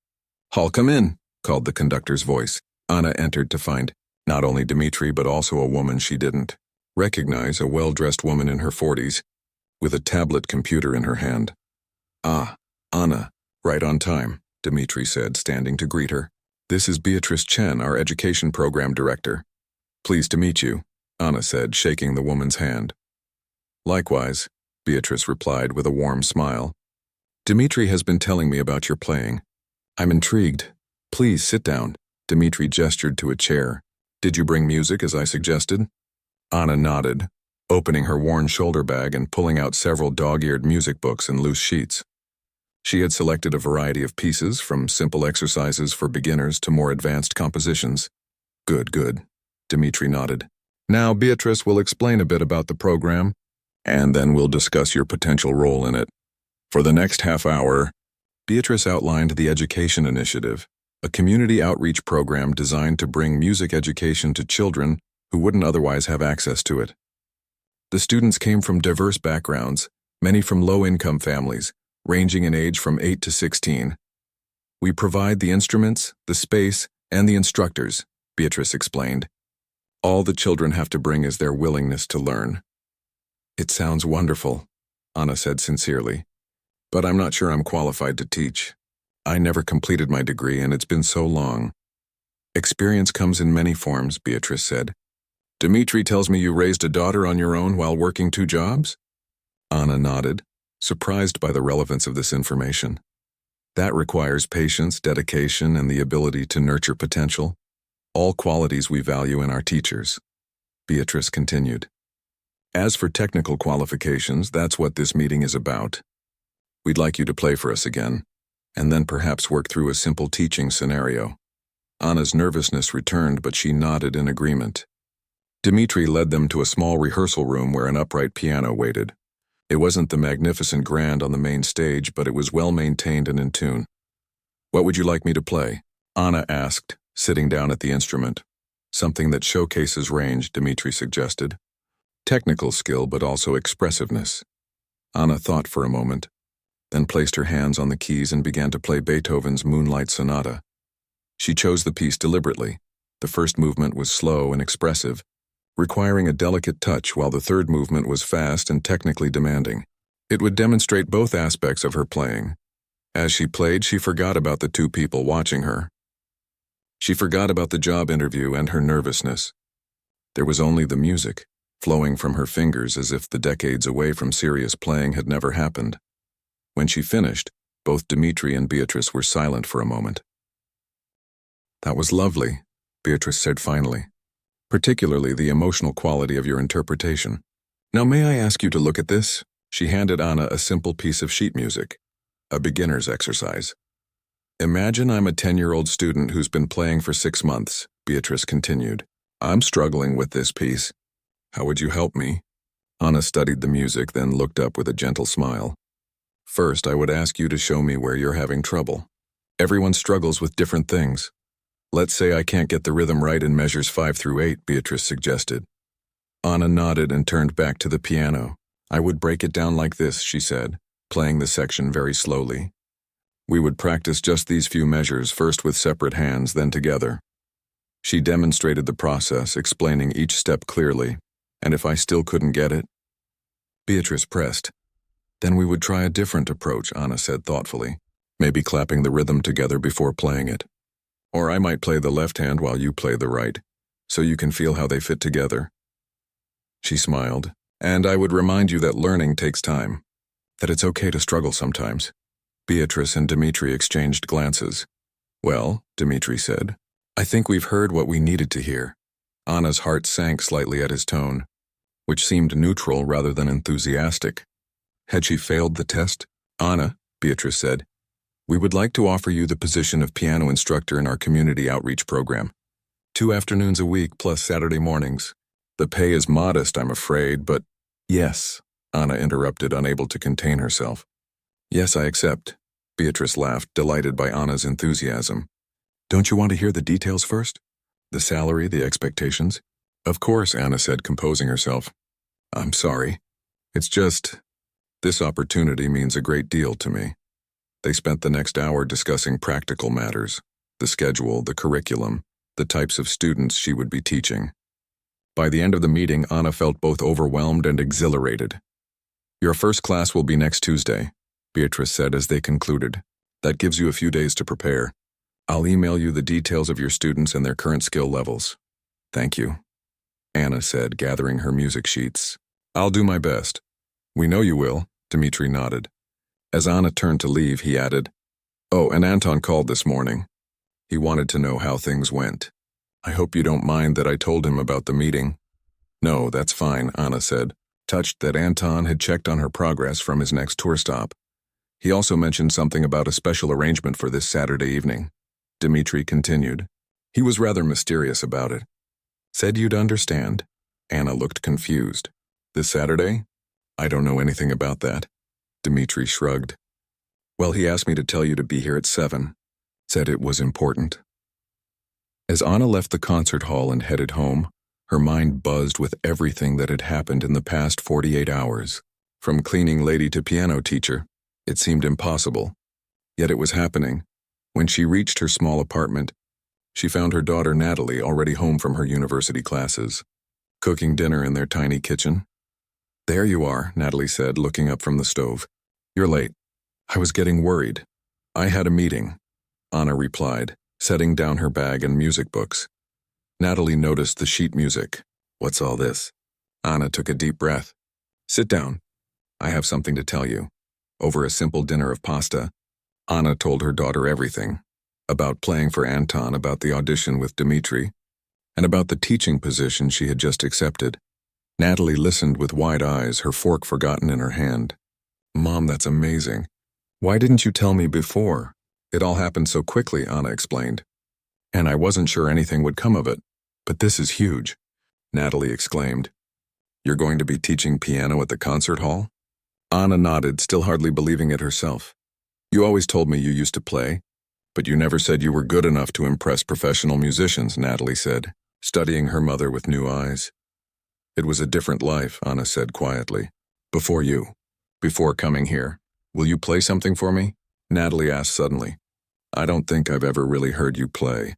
"I'll come in," called the conductor's voice. Anna entered to find not only Dmitri but also a woman she didn't recognize, a well-dressed woman in her 40s, with a tablet computer in her hand. "Ah, Anna, right on time," Dmitri said, standing to greet her. "This is Beatrice Chen, our education program director. Pleased to meet you," Anna said, shaking the woman's hand. "Likewise," Beatrice replied with a warm smile. "Dmitri has been telling me about your playing. I'm intrigued. Please sit down." Dmitri gestured to a chair. "Did you bring music as I suggested?" Anna nodded, opening her worn shoulder bag and pulling out several dog-eared music books and loose sheets. She had selected a variety of pieces, from simple exercises for beginners to more advanced compositions. Good, Dmitri nodded. "Now Beatrice will explain a bit about the program, and then we'll discuss your potential role in it. For the next half hour," Beatrice outlined the Education Initiative, a community outreach program designed to bring music education to children who wouldn't otherwise have access to it. The students came from diverse backgrounds, many from low-income families, ranging in age from 8 to 16. "We provide the instruments, the space, and the instructors," Beatrice explained. "All the children have to bring is their willingness to learn." "It sounds wonderful," Anna said sincerely, "but I'm not sure I'm qualified to teach. I never completed my degree and it's been so long." "Experience comes in many forms," Beatrice said. "Dmitri tells me you raised a daughter on your own while working 2 jobs?" Anna nodded, surprised by the relevance of this information. "That requires patience, dedication, and the ability to nurture potential, all qualities we value in our teachers," Beatrice continued. "As for technical qualifications, that's what this meeting is about. We'd like you to play for us again, and then perhaps work through a simple teaching scenario." Anna's nervousness returned, but she nodded in agreement. Dmitri led them to a small rehearsal room where an upright piano waited. It wasn't the magnificent grand on the main stage, but it was well-maintained and in tune. "What would you like me to play?" Anna asked, sitting down at the instrument. "Something that showcases range," Dmitri suggested. "Technical skill, but also expressiveness." Anna thought for a moment, then placed her hands on the keys and began to play Beethoven's Moonlight Sonata. She chose the piece deliberately. The first movement was slow and expressive, requiring a delicate touch, while the third movement was fast and technically demanding. It would demonstrate both aspects of her playing. As she played, she forgot about the 2 people watching her. She forgot about the job interview and her nervousness. There was only the music, flowing from her fingers as if the decades away from serious playing had never happened. When she finished, both Dmitri and Beatrice were silent for a moment. "That was lovely," Beatrice said finally, "particularly the emotional quality of your interpretation. Now may I ask you to look at this?" She handed Anna a simple piece of sheet music, a beginner's exercise. "Imagine I'm a 10-year-old student who's been playing for 6 months," Beatrice continued. "I'm struggling with this piece. How would you help me?" Anna studied the music, then looked up with a gentle smile. "First, I would ask you to show me where you're having trouble. Everyone struggles with different things. Let's say I can't get the rhythm right in measures 5 through 8, Beatrice suggested. Anna nodded and turned back to the piano. "I would break it down like this," she said, playing the section very slowly. "We would practice just these few measures, first with separate hands, then together." She demonstrated the process, explaining each step clearly. "And if I still couldn't get it?" Beatrice pressed. "Then we would try a different approach," Anna said thoughtfully, "maybe clapping the rhythm together before playing it. Or I might play the left hand while you play the right, so you can feel how they fit together." She smiled. "And I would remind you that learning takes time, that it's okay to struggle sometimes." Beatrice and Dmitri exchanged glances. "Well," Dmitri said, "I think we've heard what we needed to hear." Anna's heart sank slightly at his tone, which seemed neutral rather than enthusiastic. Had she failed the test? "Anna," Beatrice said, "we would like to offer you the position of piano instructor in our community outreach program. 2 afternoons a week plus Saturday mornings. The pay is modest, I'm afraid, but—" "Yes," Anna interrupted, unable to contain herself. "Yes, I accept." Beatrice laughed, delighted by Anna's enthusiasm. "Don't you want to hear the details first? The salary, the expectations?" "Of course," Anna said, composing herself. "I'm sorry. It's just, this opportunity means a great deal to me." They spent the next hour discussing practical matters, the schedule, the curriculum, the types of students she would be teaching. By the end of the meeting, Anna felt both overwhelmed and exhilarated. "Your first class will be next Tuesday," Beatrice said as they concluded. "That gives you a few days to prepare. I'll email you the details of your students and their current skill levels." "Thank you," Anna said, gathering her music sheets. "I'll do my best." "We know you will," Dmitri nodded. As Anna turned to leave, he added, "Oh, and Anton called this morning. He wanted to know how things went. I hope you don't mind that I told him about the meeting." "No, that's fine," Anna said, touched that Anton had checked on her progress from his next tour stop. "He also mentioned something about a special arrangement for this Saturday evening." Dmitri continued. "He was rather mysterious about it. Said you'd understand." Anna looked confused. "This Saturday? I don't know anything about that." Dmitri shrugged. "Well, he asked me to tell you to be here at 7. Said it was important." As Anna left the concert hall and headed home, her mind buzzed with everything that had happened in the past 48 hours. From cleaning lady to piano teacher, it seemed impossible. Yet it was happening. When she reached her small apartment, she found her daughter Natalie already home from her university classes, cooking dinner in their tiny kitchen. "There you are," Natalie said, looking up from the stove. "You're late. I was getting worried." "I had a meeting," Anna replied, setting down her bag and music books. Natalie noticed the sheet music. "What's all this?" Anna took a deep breath. "Sit down. I have something to tell you." Over a simple dinner of pasta, Anna told her daughter everything. About playing for Anton, about the audition with Dmitri, and about the teaching position she had just accepted. Natalie listened with wide eyes, her fork forgotten in her hand. "Mom, that's amazing. Why didn't you tell me before? It all happened so quickly," Anna explained. "And I wasn't sure anything would come of it. But this is huge," Natalie exclaimed. "You're going to be teaching piano at the concert hall?" Anna nodded, still hardly believing it herself. "You always told me you used to play, but you never said you were good enough to impress professional musicians," Natalie said, studying her mother with new eyes. "It was a different life," Anna said quietly. Before coming here. Will you play something for me?" Natalie asked suddenly. "I don't think I've ever really heard you play."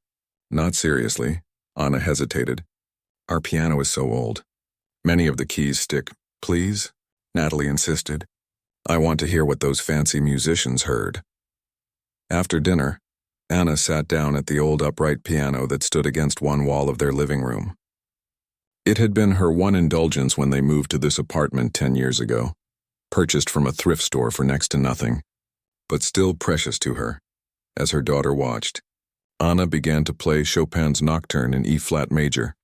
"Not seriously." Anna hesitated. "Our piano is so old. Many of the keys stick." "Please?" Natalie insisted. "I want to hear what those fancy musicians heard." After dinner, Anna sat down at the old upright piano that stood against one wall of their living room. It had been her one indulgence when they moved to this apartment 10 years ago. purchased from a thrift store for next to nothing, but still precious to her. As her daughter watched, Anna began to play Chopin's Nocturne in E-flat major,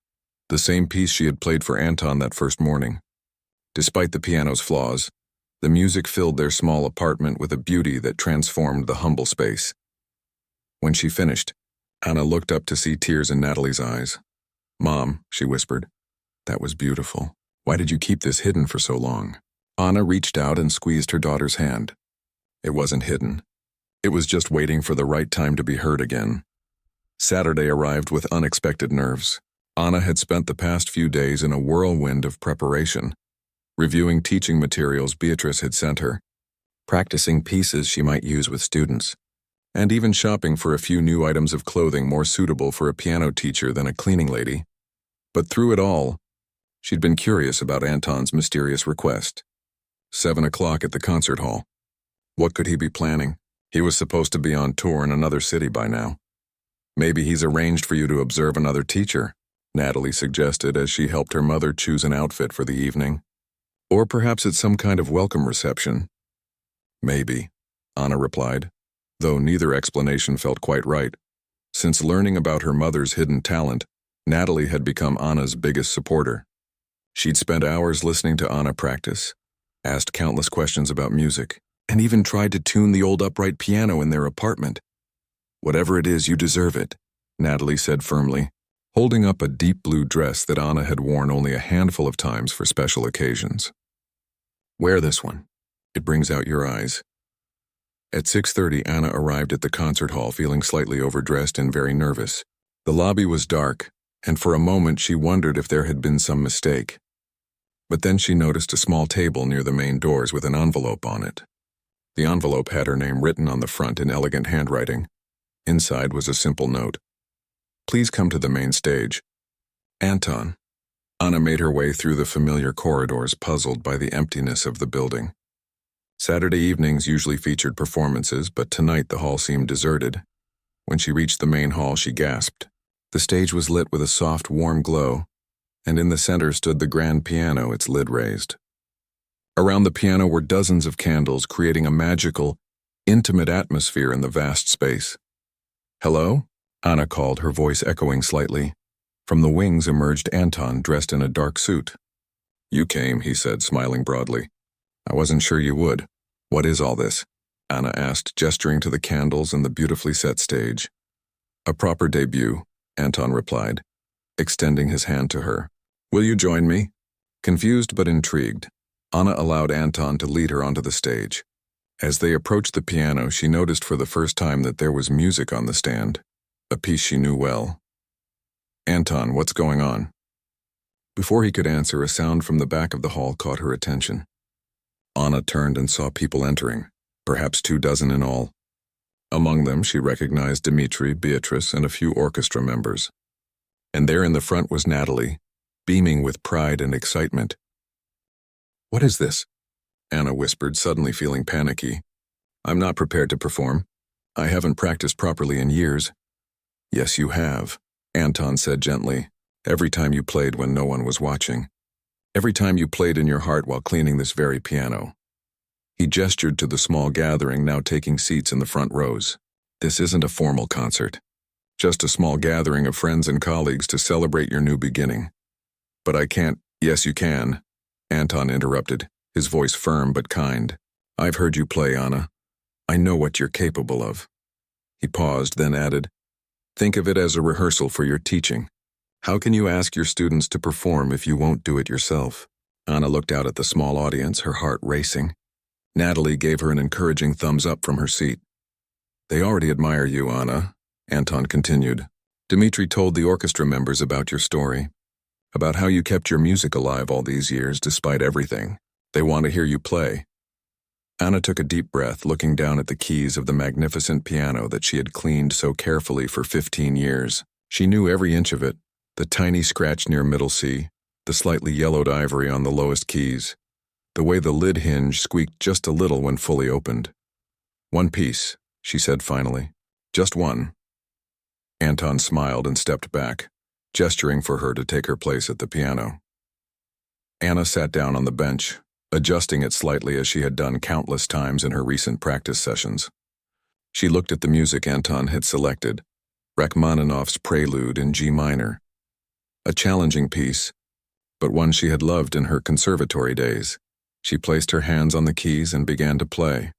the same piece she had played for Anton that first morning. Despite the piano's flaws, the music filled their small apartment with a beauty that transformed the humble space. When she finished, Anna looked up to see tears in Natalie's eyes. "Mom," she whispered, "that was beautiful. Why did you keep this hidden for so long?" Anna reached out and squeezed her daughter's hand. It wasn't hidden. It was just waiting for the right time to be heard again. Saturday arrived with unexpected nerves. Anna had spent the past few days in a whirlwind of preparation, reviewing teaching materials Beatrice had sent her, practicing pieces she might use with students, and even shopping for a few new items of clothing more suitable for a piano teacher than a cleaning lady. But through it all, she'd been curious about Anton's mysterious request. 7 o'clock at the concert hall. What could he be planning? He was supposed to be on tour in another city by now. "Maybe he's arranged for you to observe another teacher," Natalie suggested as she helped her mother choose an outfit for the evening. "Or perhaps it's some kind of welcome reception." "Maybe," Anna replied, though neither explanation felt quite right. Since learning about her mother's hidden talent, Natalie had become Anna's biggest supporter. She'd spent hours listening to Anna practice, asked countless questions about music, and even tried to tune the old upright piano in their apartment. "Whatever it is, you deserve it," Natalie said firmly, holding up a deep blue dress that Anna had worn only a handful of times for special occasions. "Wear this one. It brings out your eyes." At 6:30, Anna arrived at the concert hall feeling slightly overdressed and very nervous. The lobby was dark, and for a moment she wondered if there had been some mistake. But then she noticed a small table near the main doors with an envelope on it. The envelope had her name written on the front in elegant handwriting. Inside was a simple note. "Please come to the main stage. Anton." Anna made her way through the familiar corridors, puzzled by the emptiness of the building. Saturday evenings usually featured performances, but tonight the hall seemed deserted. When she reached the main hall, she gasped. The stage was lit with a soft, warm glow, and in the center stood the grand piano, its lid raised. Around the piano were dozens of candles, creating a magical, intimate atmosphere in the vast space. "Hello?" Anna called, her voice echoing slightly. From the wings emerged Anton, dressed in a dark suit. "You came," he said, smiling broadly. "I wasn't sure you would. What is all this?" Anna asked, gesturing to the candles and the beautifully set stage. "A proper debut," Anton replied, extending his hand to her. "Will you join me?" Confused but intrigued, Anna allowed Anton to lead her onto the stage. As they approached the piano, she noticed for the first time that there was music on the stand, a piece she knew well. "Anton, what's going on?" Before he could answer, a sound from the back of the hall caught her attention. Anna turned and saw people entering, perhaps 24 in all. Among them, she recognized Dmitri, Beatrice, and a few orchestra members. And there in the front was Natalie, beaming with pride and excitement. "What is this?" Anna whispered, suddenly feeling panicky. "I'm not prepared to perform. I haven't practiced properly in years." "Yes, you have," Anton said gently. "Every time you played when no one was watching. Every time you played in your heart while cleaning this very piano." He gestured to the small gathering now taking seats in the front rows. "This isn't a formal concert. Just a small gathering of friends and colleagues to celebrate your new beginning." "But I can't." "Yes, you can," Anton interrupted, his voice firm but kind. "I've heard you play, Anna. I know what you're capable of." He paused, then added, "Think of it as a rehearsal for your teaching. How can you ask your students to perform if you won't do it yourself?" Anna looked out at the small audience, her heart racing. Natalie gave her an encouraging thumbs up from her seat. "They already admire you, Anna," Anton continued. "Dmitri told the orchestra members about your story, about how you kept your music alive all these years despite everything. They want to hear you play." Anna took a deep breath, looking down at the keys of the magnificent piano that she had cleaned so carefully for 15 years. She knew every inch of it, the tiny scratch near middle C, the slightly yellowed ivory on the lowest keys, the way the lid hinge squeaked just a little when fully opened. "One piece," she said finally. "Just one." Anton smiled and stepped back, gesturing for her to take her place at the piano. Anna sat down on the bench, adjusting it slightly as she had done countless times in her recent practice sessions. She looked at the music Anton had selected, Rachmaninoff's Prelude in G minor. A challenging piece, but one she had loved in her conservatory days. She placed her hands on the keys and began to play.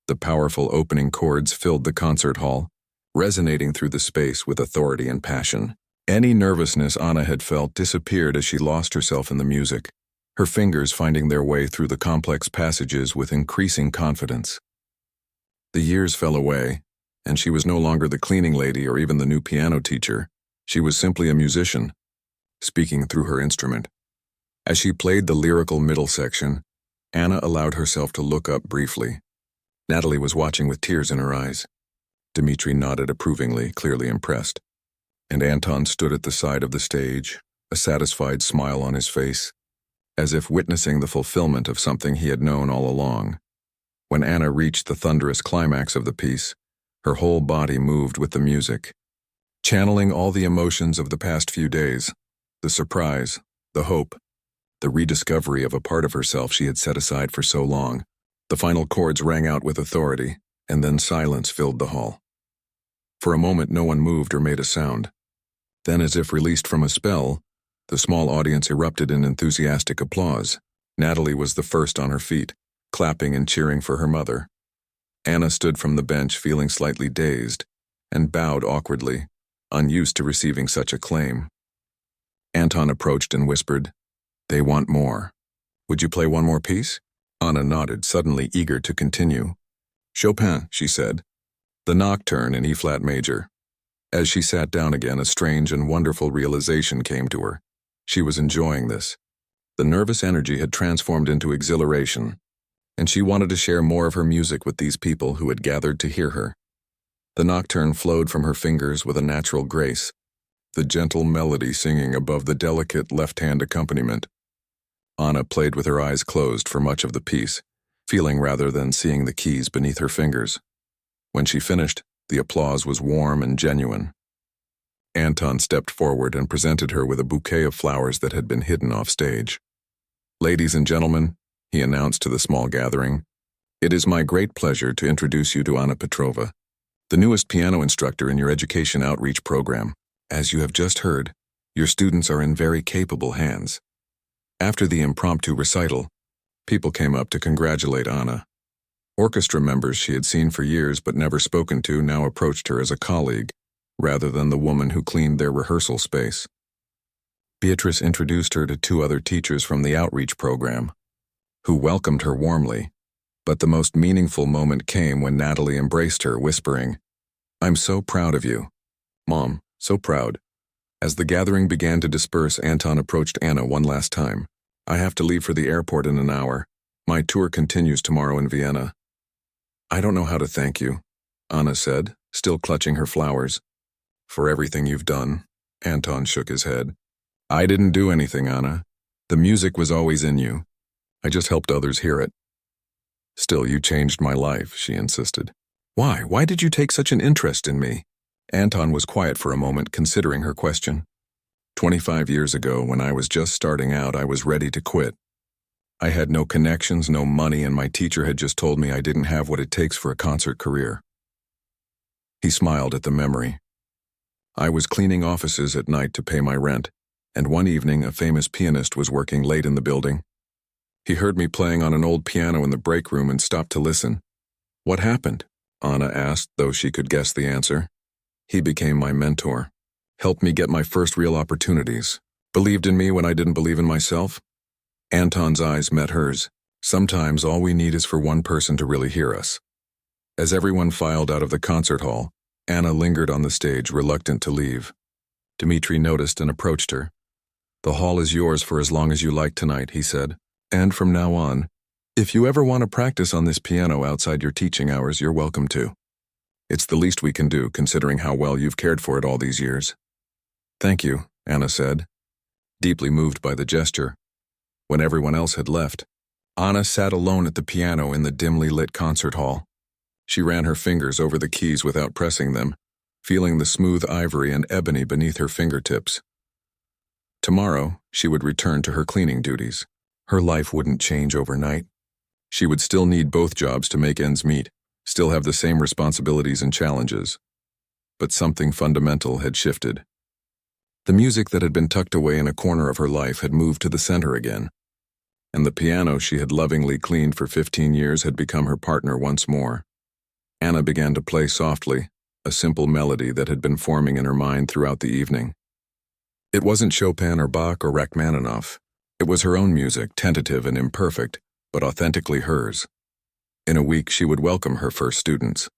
The powerful opening chords filled the concert hall, resonating through the space with authority and passion. Any nervousness Anna had felt disappeared as she lost herself in the music, her fingers finding their way through the complex passages with increasing confidence. The years fell away, and she was no longer the cleaning lady or even the new piano teacher. She was simply a musician, speaking through her instrument. As she played the lyrical middle section, Anna allowed herself to look up briefly. Natalie was watching with tears in her eyes. Dmitri nodded approvingly, clearly impressed. And Anton stood at the side of the stage, a satisfied smile on his face, as if witnessing the fulfillment of something he had known all along. When Anna reached the thunderous climax of the piece, her whole body moved with the music, channeling all the emotions of the past few days, the surprise, the hope, the rediscovery of a part of herself she had set aside for so long. The final chords rang out with authority, and then silence filled the hall. For a moment no one moved or made a sound. Then, as if released from a spell, the small audience erupted in enthusiastic applause. Natalie was the first on her feet, clapping and cheering for her mother. Anna stood from the bench feeling slightly dazed, and bowed awkwardly, unused to receiving such acclaim. Anton approached and whispered, "They want more. Would you play one more piece?" Anna nodded, suddenly eager to continue. "Chopin," she said. "The Nocturne in E-flat major." As she sat down again, a strange and wonderful realization came to her. She was enjoying this. The nervous energy had transformed into exhilaration, and she wanted to share more of her music with these people who had gathered to hear her. The Nocturne flowed from her fingers with a natural grace, the gentle melody singing above the delicate left-hand accompaniment. Anna played with her eyes closed for much of the piece, feeling rather than seeing the keys beneath her fingers. When she finished, the applause was warm and genuine. Anton stepped forward and presented her with a bouquet of flowers that had been hidden off stage. "Ladies and gentlemen," he announced to the small gathering, "it is my great pleasure to introduce you to Anna Petrova, the newest piano instructor in your education outreach program. As you have just heard, your students are in very capable hands." After the impromptu recital, people came up to congratulate Anna. Orchestra members she had seen for years but never spoken to now approached her as a colleague, rather than the woman who cleaned their rehearsal space. Beatrice introduced her to two other teachers from the outreach program, who welcomed her warmly, but the most meaningful moment came when Natalie embraced her, whispering, "I'm so proud of you. Mom, so proud." As the gathering began to disperse, Anton approached Anna one last time. "I have to leave for the airport in an hour. My tour continues tomorrow in Vienna." "I don't know how to thank you," Anna said, still clutching her flowers. "For everything you've done." Anton shook his head. "I didn't do anything, Anna. The music was always in you. I just helped others hear it." "Still, you changed my life," she insisted. "Why? Why did you take such an interest in me?" Anton was quiet for a moment, considering her question. 25 years ago, when I was just starting out, I was ready to quit. I had no connections, no money, and my teacher had just told me I didn't have what it takes for a concert career." He smiled at the memory. "I was cleaning offices at night to pay my rent, and one evening a famous pianist was working late in the building. He heard me playing on an old piano in the break room and stopped to listen." "What happened?" Anna asked, though she could guess the answer. "He became my mentor, helped me get my first real opportunities, believed in me when I didn't believe in myself." Anton's eyes met hers. Sometimes all we need is for one person to really hear us. As everyone filed out of the concert hall, Anna lingered on the stage, reluctant to leave. Dmitri noticed and approached her. "The hall is yours for as long as you like tonight," he said. "And from now on, if you ever want to practice on this piano outside your teaching hours, you're welcome to. It's the least we can do, considering how well you've cared for it all these years." "Thank you," Anna said, deeply moved by the gesture. When everyone else had left, Anna sat alone at the piano in the dimly lit concert hall. She ran her fingers over the keys without pressing them, feeling the smooth ivory and ebony beneath her fingertips. Tomorrow, she would return to her cleaning duties. Her life wouldn't change overnight. She would still need both jobs to make ends meet, still have the same responsibilities and challenges. But something fundamental had shifted. The music that had been tucked away in a corner of her life had moved to the center again, and the piano she had lovingly cleaned for 15 years had become her partner once more. Anna began to play softly, a simple melody that had been forming in her mind throughout the evening. It wasn't Chopin or Bach or Rachmaninoff. It was her own music, tentative and imperfect, but authentically hers. In a week, she would welcome her first students.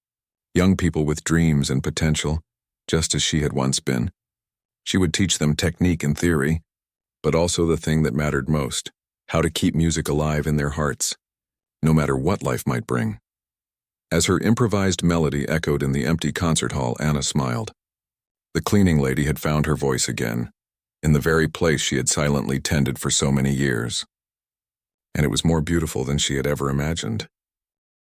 Young people with dreams and potential, just as she had once been. She would teach them technique and theory, but also the thing that mattered most, how to keep music alive in their hearts, no matter what life might bring. As her improvised melody echoed in the empty concert hall, Anna smiled. The cleaning lady had found her voice again, in the very place she had silently tended for so many years. And it was more beautiful than she had ever imagined.